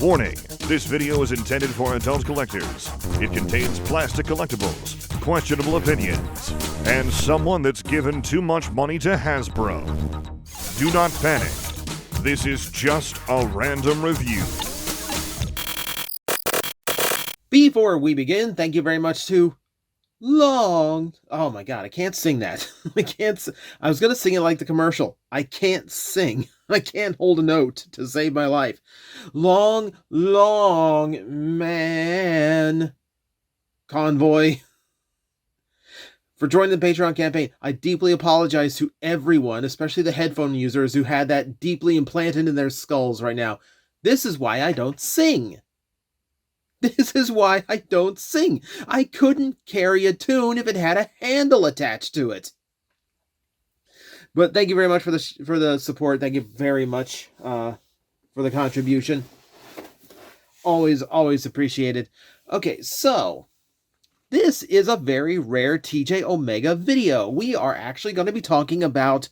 Warning, this video is intended for adult collectors. It contains plastic collectibles, questionable opinions, and someone that's given too much money to Hasbro. Do not panic. This is just a random review. Before we begin, thank you very much to Long. Oh my god, I can't sing that. I was gonna sing it like the commercial. I can't sing. I can't hold a note to save my life. Long man convoy for joining the Patreon campaign. I deeply apologize to everyone, especially the headphone users who had that deeply implanted in their skulls right now. This is why I don't sing. This is why I don't sing. I couldn't carry a tune if it had a handle attached to it. But thank you very much for the support. Thank you very much for the contribution. Always appreciated. Okay, so this is a very rare TJOmega video. We are actually going to be talking about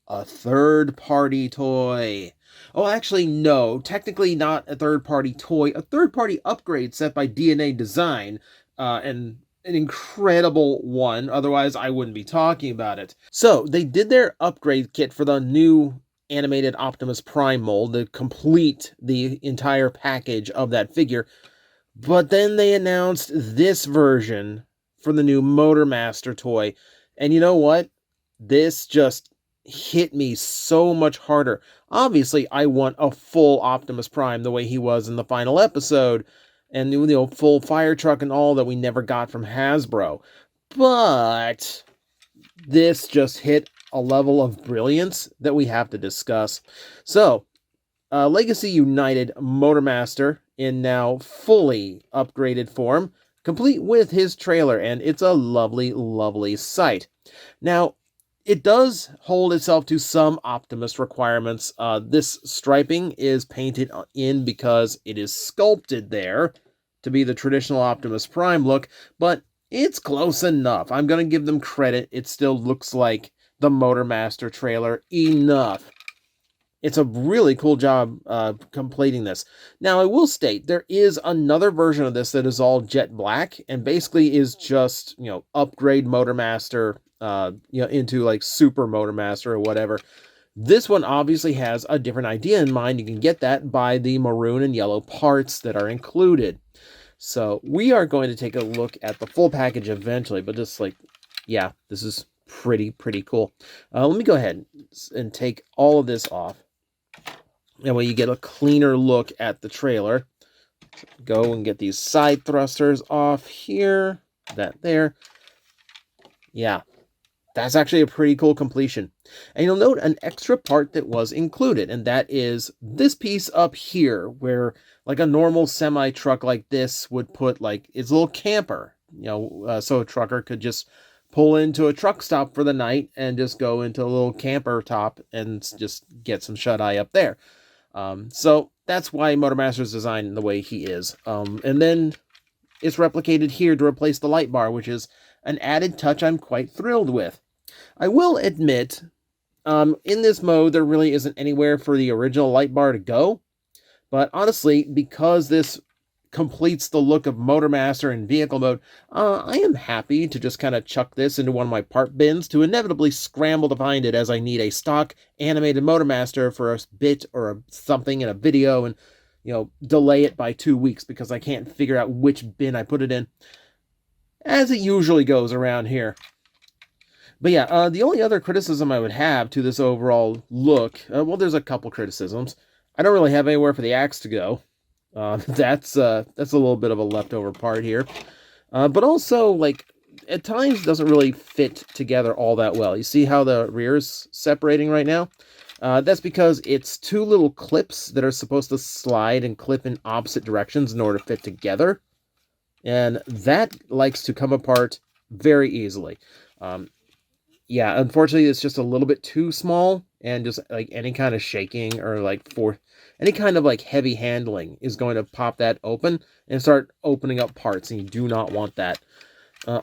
a third-party toy. Oh, actually, no. Technically not a third-party toy. A third-party upgrade set by DNA Design. And an incredible one. Otherwise, I wouldn't be talking about it. So, they did their upgrade kit for the new animated Optimus Prime mold to complete the entire package of that figure. But then they announced this version for the new Motormaster toy. And you know what? This just hit me so much harder. Obviously, I want a full Optimus Prime the way he was in the final episode, and full fire truck and all that we never got from Hasbro. But this just hit a level of brilliance that we have to discuss. So, Legacy United Motormaster in now fully upgraded form, complete with his trailer, and it's a lovely sight. Now, it does hold itself to some Optimus requirements. This striping is painted in because it is sculpted there to be the traditional Optimus Prime look, but it's close enough. I'm going to give them credit. It still looks like the Motormaster trailer enough. It's a really cool job completing this. Now, I will state, there is another version of this that is all jet black, and basically is just, upgrade Motormaster into like Super Motormaster or whatever. This one obviously has a different idea in mind. You can get that by the maroon and yellow parts that are included. So we are going to take a look at the full package eventually, but just this is pretty cool. Let me go ahead and take all of this off. That way you get a cleaner look at the trailer. Go and get these side thrusters off here. That there. Yeah. That's actually a pretty cool completion. And you'll note an extra part that was included, and that is this piece up here, where like a normal semi-truck like this would put like its little camper, so a trucker could just pull into a truck stop for the night and just go into a little camper top and just get some shut-eye up there. So that's why Motormaster is designed the way he is. And then it's replicated here to replace the light bar, which is an added touch I'm quite thrilled with. I will admit, in this mode, there really isn't anywhere for the original light bar to go. But honestly, because this completes the look of Motormaster in vehicle mode, I am happy to just kind of chuck this into one of my part bins to inevitably scramble to find it as I need a stock animated Motormaster for a bit or something in a video and, delay it by 2 weeks because I can't figure out which bin I put it in. As it usually goes around here. But yeah, the only other criticism I would have to this overall look, well, there's a couple criticisms. I don't really have anywhere for the axe to go. That's a little bit of a leftover part here. But also, at times doesn't really fit together all that well. You see how the rear is separating right now? That's because it's two little clips that are supposed to slide and clip in opposite directions in order to fit together. And that likes to come apart very easily. Unfortunately, it's just a little bit too small, and just any kind of shaking or for any kind of heavy handling is going to pop that open and start opening up parts, and you do not want that.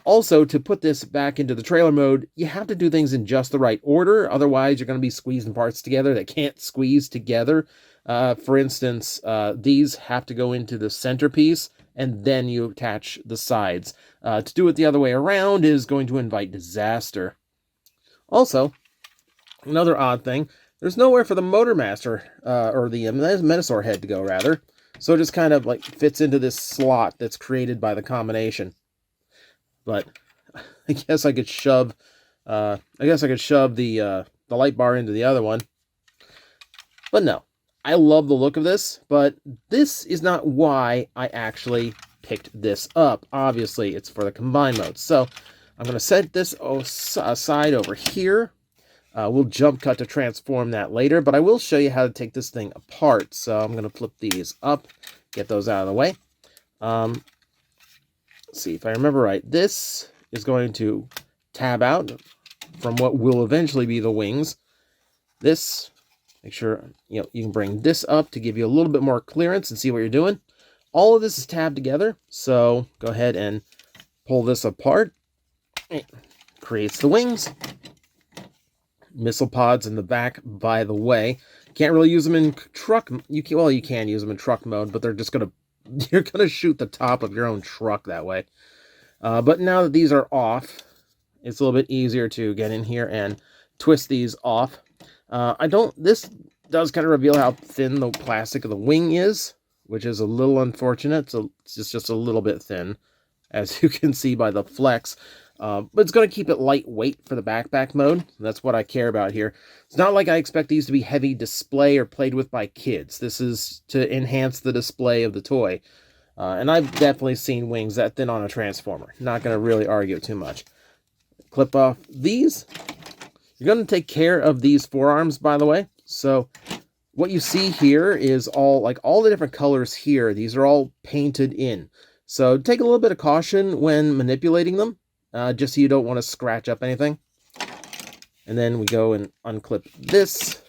Also, to put this back into the trailer mode, you have to do things in just the right order. Otherwise, you're going to be squeezing parts together that can't squeeze together. For instance, these have to go into the centerpiece, and then you attach the sides. To do it the other way around is going to invite disaster. Also, another odd thing, there's nowhere for the Motor Master, or the Menasaur head to go, rather. So it just kind of like fits into this slot that's created by the combination. But I guess I could shove, the light bar into the other one. But no, I love the look of this, but this is not why I actually picked this up. Obviously, it's for the combine mode. So I'm going to set this aside over here. We'll jump cut to transform that later, but I will show you how to take this thing apart. So I'm going to flip these up, get those out of the way. Let's see if I remember right. This is going to tab out from what will eventually be the wings. This, make sure you can bring this up to give you a little bit more clearance and see what you're doing. All of this is tabbed together, so go ahead and pull this apart. It creates the wings. Missile pods in the back, by the way. Can't really use them in truck. You can use them in truck mode, but you're gonna shoot the top of your own truck that way. But now that these are off, it's a little bit easier to get in here and twist these off. This does kind of reveal how thin the plastic of the wing is, which is a little unfortunate. So it's just a little bit thin, as you can see by the flex. But it's going to keep it lightweight for the backpack mode. That's what I care about here. It's not like I expect these to be heavy display or played with by kids. This is to enhance the display of the toy. And I've definitely seen wings that thin on a Transformer. Not going to really argue too much. Clip off these. You're going to take care of these forearms, by the way. So what you see here is all the different colors here. These are all painted in. So take a little bit of caution when manipulating them. Just so you don't want to scratch up anything. And then we go and unclip this.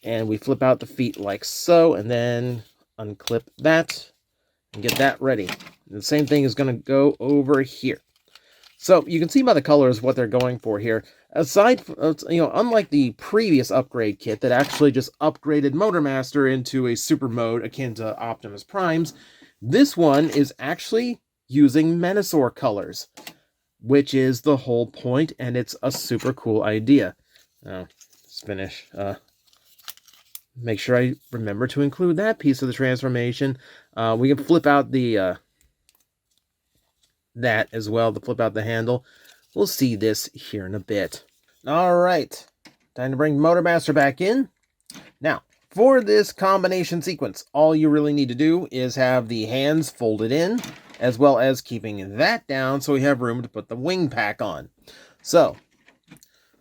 And we flip out the feet like so. And then unclip that. And get that ready. And the same thing is going to go over here. So you can see by the colors what they're going for here. Aside from, unlike the previous upgrade kit that actually just upgraded Motor Master into a super mode akin to Optimus Prime's, this one is actually using Menasaur colors, which is the whole point, and it's a super cool idea. Now, let's finish. Make sure I remember to include that piece of the transformation. We can flip out the that as well, to flip out the handle. We'll see this here in a bit. All right, time to bring Motor Master back in. Now, for this combination sequence, all you really need to do is have the hands folded in, as well as keeping that down so we have room to put the wing pack on. So,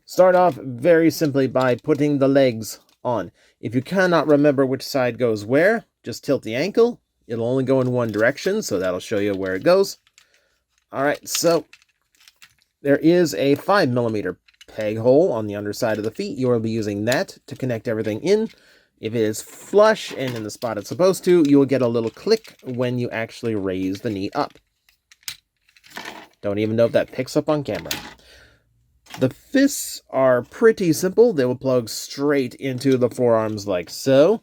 start off very simply by putting the legs on. If you cannot remember which side goes where, just tilt the ankle. It'll only go in one direction, so that'll show you where it goes. Alright, so there is a 5mm peg hole on the underside of the feet. You will be using that to connect everything in. If it is flush and in the spot it's supposed to, you will get a little click when you actually raise the knee up. Don't even know if that picks up on camera. The fists are pretty simple. They will plug straight into the forearms like so.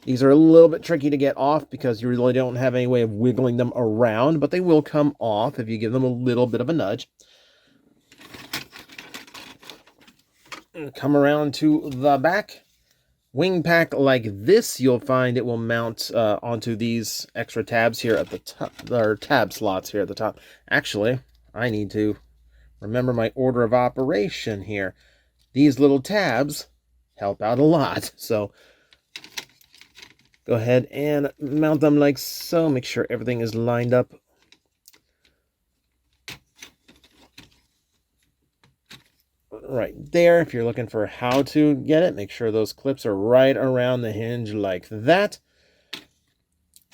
These are a little bit tricky to get off because you really don't have any way of wiggling them around, but they will come off if you give them a little bit of a nudge. Come around to the back. Wing pack like this, you'll find it will mount onto these extra tabs here at the top, or tab slots here at the top. Actually, I need to remember my order of operation here. These little tabs help out a lot, so go ahead and mount them like so. Make sure everything is lined up. Right there. If you're looking for how to get it, make sure those clips are right around the hinge like that.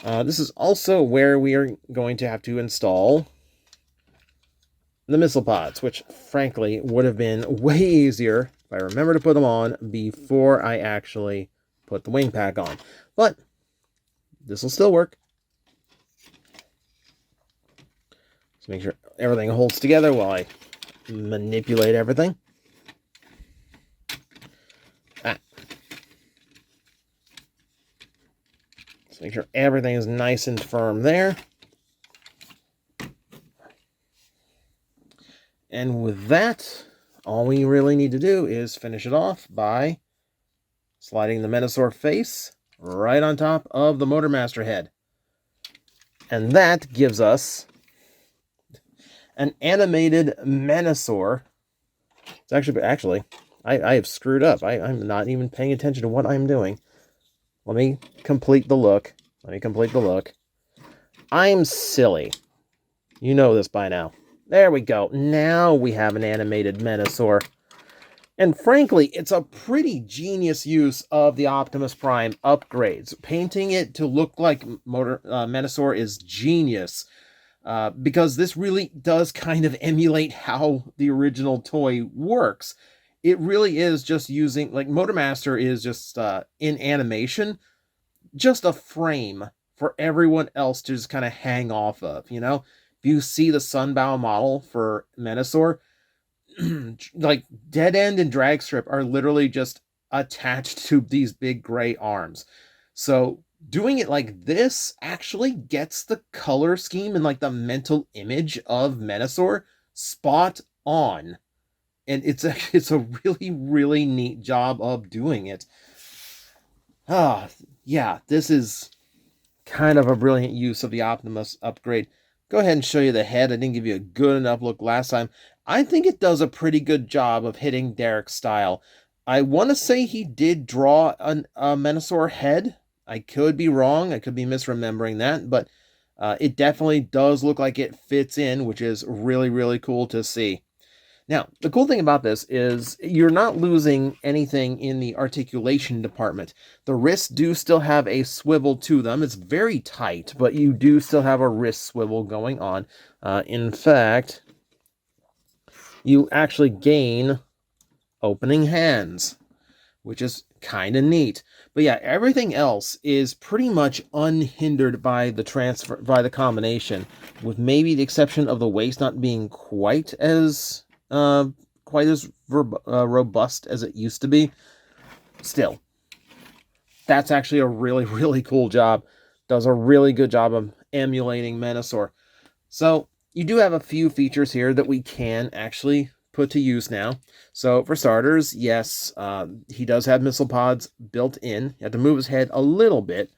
This is also where we are going to have to install the missile pods, which frankly would have been way easier if I remember to put them on before I actually put the wing pack on. But this will still work. So make sure everything holds together while I manipulate everything. Just make sure everything is nice and firm there. And with that, all we really need to do is finish it off by sliding the Menasaur face right on top of the Motormaster head. And that gives us an animated Menasaur. It's actually, I have screwed up. I'm not even paying attention to what I'm doing. Let me complete the look. I'm silly. You know this by now. There we go. Now we have an animated Menasaur. And frankly, it's a pretty genius use of the Optimus Prime upgrades. Painting it to look like Menasaur is genius. Because this really does kind of emulate how the original toy works. It really is just using, like, Motormaster is just, in animation, just a frame for everyone else to just kind of hang off of, you know? If you see the Sunbow model for Menasaur, like, Dead End and Drag Strip are literally just attached to these big gray arms. So doing it like this actually gets the color scheme and like the mental image of Menasaur spot on. And it's a really, really neat job of doing it. Yeah, this is kind of a brilliant use of the Optimus upgrade. Go ahead and show you the head. I didn't give you a good enough look last time. I think it does a pretty good job of hitting Derek's style. I want to say he did draw a Menasaur head. I could be wrong. I could be misremembering that. But it definitely does look like it fits in, which is really, really cool to see. Now, the cool thing about this is you're not losing anything in the articulation department. The wrists do still have a swivel to them. It's very tight, but you do still have a wrist swivel going on. In fact, you actually gain opening hands, which is kind of neat. But yeah, everything else is pretty much unhindered by the combination, with maybe the exception of the waist not being quite as robust as it used to be. Still, that's actually a really, really cool job. Does a really good job of emulating Menasaur. So you do have a few features here that we can actually put to use now. So for starters, yes, he does have missile pods built in. You have to move his head a little bit.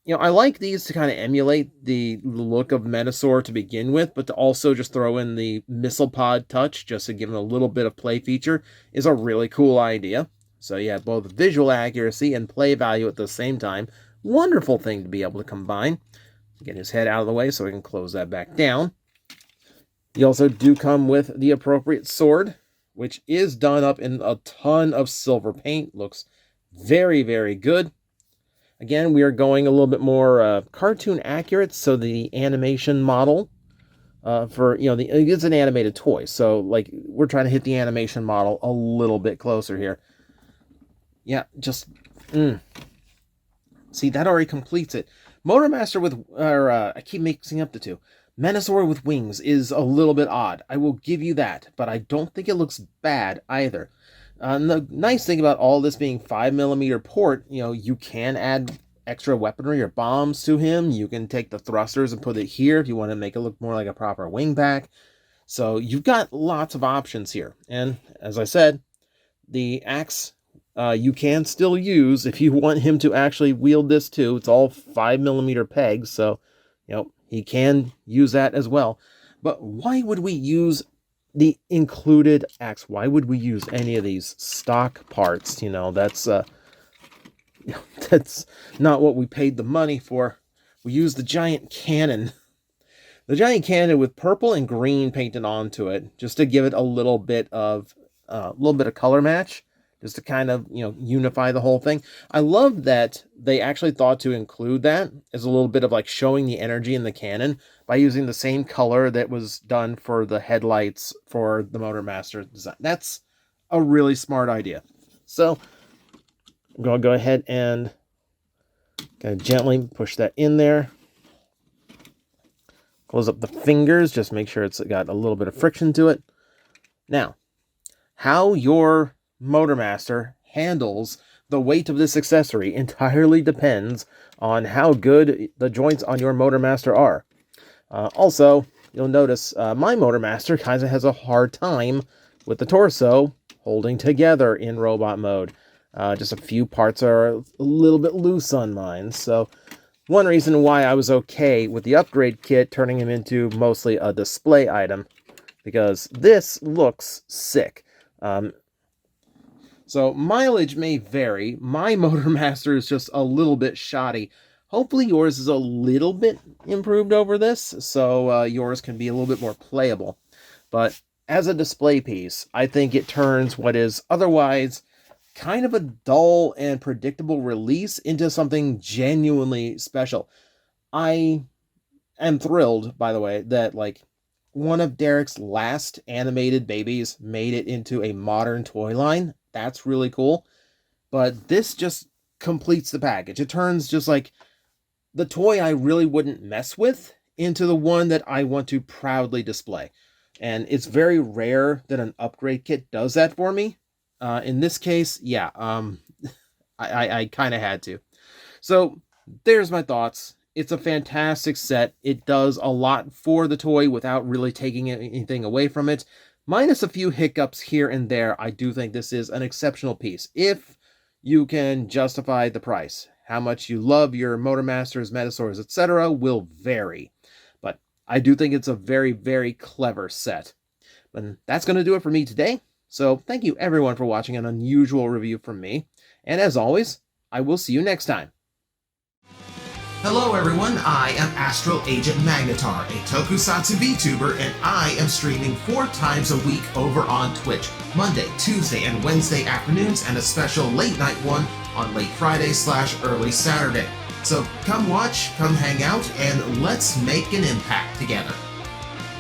You know, I like these to kind of emulate the look of Menasaur to begin with, but to also just throw in the missile pod touch, just to give him a little bit of play feature, is a really cool idea. So you have both visual accuracy and play value at the same time. Wonderful thing to be able to combine. Get his head out of the way so we can close that back down. You also do come with the appropriate sword, which is done up in a ton of silver paint. Looks very, very good. Again, we are going a little bit more cartoon accurate, so the animation model for, you know, it's an animated toy, so like we're trying to hit the animation model a little bit closer here. Yeah, just see, that already completes it. Motormaster with, I keep mixing up the two. Menasaur with wings is a little bit odd. I will give you that, but I don't think it looks bad either. And the nice thing about all this being 5mm port, you know, you can add extra weaponry or bombs to him. You can take the thrusters and put it here if you want to make it look more like a proper wing pack. So you've got lots of options here. And as I said, the axe you can still use if you want him to actually wield this too. It's all 5mm pegs, so, you know, he can use that as well. But why would we use the included axe? Why would we use any of these stock parts? You know, that's that's not what we paid the money for. We used the giant cannon. The giant cannon with purple and green painted onto it, just to give it a little bit of color match, just to kind of, you know, unify the whole thing. I love that they actually thought to include that as a little bit of like showing the energy in the cannon by using the same color that was done for the headlights for the Motormaster design. That's a really smart idea. So I'm going to go ahead and kind of gently push that in there. Close up the fingers, just make sure it's got a little bit of friction to it. Now, how your Motormaster handles the weight of this accessory entirely depends on how good the joints on your Motormaster are. Also, you'll notice my Motormaster kind of has a hard time with the torso holding together in robot mode. Just a few parts are a little bit loose on mine, so one reason why I was okay with the upgrade kit turning him into mostly a display item, because this looks sick. So mileage may vary. My Motormaster is just a little bit shoddy. Hopefully yours is a little bit improved over this, so yours can be a little bit more playable. But as a display piece, I think it turns what is otherwise kind of a dull and predictable release into something genuinely special. I am thrilled, by the way, that like one of Derek's last animated babies made it into a modern toy line. That's really cool. But this just completes the package. It turns just like the toy I really wouldn't mess with into the one that I want to proudly display. And it's very rare that an upgrade kit does that for me. In this case, yeah, I kind of had to. So there's my thoughts. It's a fantastic set. It does a lot for the toy without really taking anything away from it. Minus a few hiccups here and there, I do think this is an exceptional piece, if you can justify the price. How much you love your Motormasters, Menasaurs, etc. will vary. But I do think it's a very, very clever set. And that's going to do it for me today. So thank you everyone for watching an unusual review from me. And as always, I will see you next time. Hello everyone, I am Astral Agent Magnetar, a Tokusatsu VTuber, and I am streaming 4 times a week over on Twitch, Monday, Tuesday, and Wednesday afternoons, and a special late night one on late Friday/early Saturday. So come watch, come hang out, and let's make an impact together.